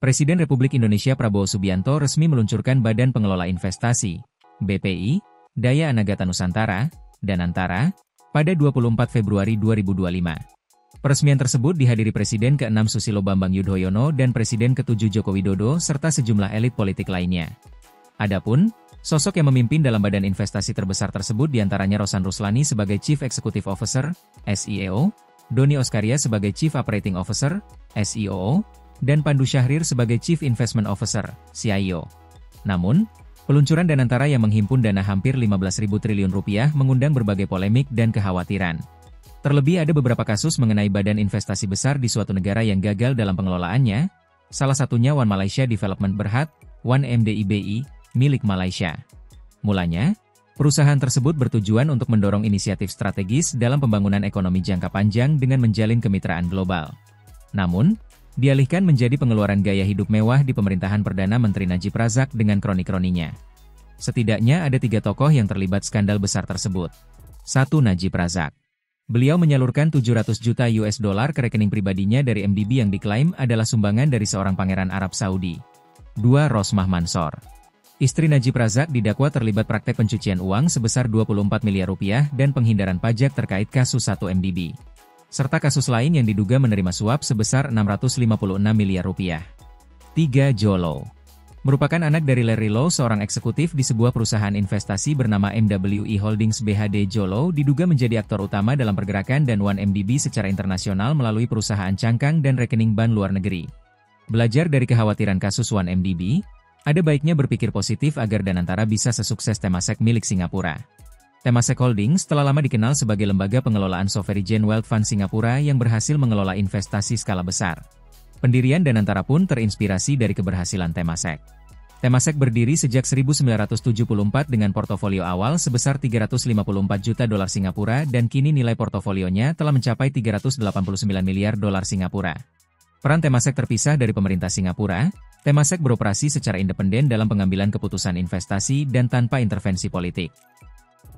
Presiden Republik Indonesia Prabowo Subianto resmi meluncurkan Badan Pengelola Investasi, BPI, Daya Anagata Nusantara, Danantara, pada 24 Februari 2025. Peresmian tersebut dihadiri Presiden ke-6 Susilo Bambang Yudhoyono dan Presiden ke-7 Joko Widodo serta sejumlah elit politik lainnya. Adapun, sosok yang memimpin dalam badan investasi terbesar tersebut diantaranya Rosan Ruslani sebagai Chief Executive Officer, SEO, Doni Oskaria sebagai Chief Operating Officer, SEOO, dan Pandu Syahrir sebagai Chief Investment Officer, CIO. Namun, peluncuran Danantara yang menghimpun dana hampir 15.000 triliun rupiah mengundang berbagai polemik dan kekhawatiran. Terlebih ada beberapa kasus mengenai badan investasi besar di suatu negara yang gagal dalam pengelolaannya, salah satunya One Malaysia Development Berhad, One MDIBI, milik Malaysia. Mulanya, perusahaan tersebut bertujuan untuk mendorong inisiatif strategis dalam pembangunan ekonomi jangka panjang dengan menjalin kemitraan global. Namun, dialihkan menjadi pengeluaran gaya hidup mewah di pemerintahan Perdana Menteri Najib Razak dengan kroni-kroninya. Setidaknya ada 3 tokoh yang terlibat skandal besar tersebut. 1. Najib Razak. Beliau menyalurkan 700 juta US dollar ke rekening pribadinya dari MDB yang diklaim adalah sumbangan dari seorang pangeran Arab Saudi. 2. Rosmah Mansor. Istri Najib Razak didakwa terlibat praktek pencucian uang sebesar 24 miliar rupiah dan penghindaran pajak terkait kasus 1 MDB. Serta kasus lain yang diduga menerima suap sebesar 656 miliar rupiah. 3. Joe Low. Merupakan anak dari Larry Low, seorang eksekutif di sebuah perusahaan investasi bernama MWE Holdings BHD. Joe Low diduga menjadi aktor utama dalam pergerakan dan One MDB secara internasional melalui perusahaan cangkang dan rekening bank luar negeri. Belajar dari kekhawatiran kasus One MDB, ada baiknya berpikir positif agar Danantara bisa sesukses Temasek milik Singapura. Temasek Holdings telah lama dikenal sebagai lembaga pengelolaan sovereign wealth fund Singapura yang berhasil mengelola investasi skala besar. Pendirian Danantara pun terinspirasi dari keberhasilan Temasek. Temasek berdiri sejak 1974 dengan portofolio awal sebesar 354 juta dolar Singapura dan kini nilai portofolionya telah mencapai 389 miliar dolar Singapura. Peran Temasek terpisah dari pemerintah Singapura. Temasek beroperasi secara independen dalam pengambilan keputusan investasi dan tanpa intervensi politik.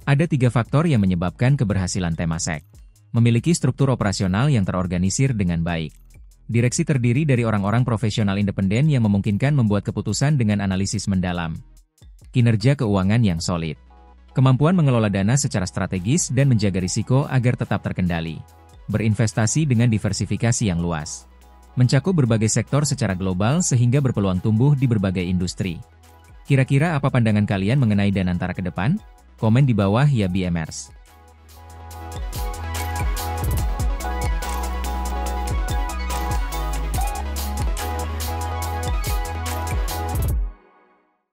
Ada 3 faktor yang menyebabkan keberhasilan Temasek. Memiliki struktur operasional yang terorganisir dengan baik. Direksi terdiri dari orang-orang profesional independen yang memungkinkan membuat keputusan dengan analisis mendalam. Kinerja keuangan yang solid. Kemampuan mengelola dana secara strategis dan menjaga risiko agar tetap terkendali. Berinvestasi dengan diversifikasi yang luas. Mencakup berbagai sektor secara global sehingga berpeluang tumbuh di berbagai industri. Kira-kira apa pandangan kalian mengenai Danantara ke depan? Komen di bawah ya BMers.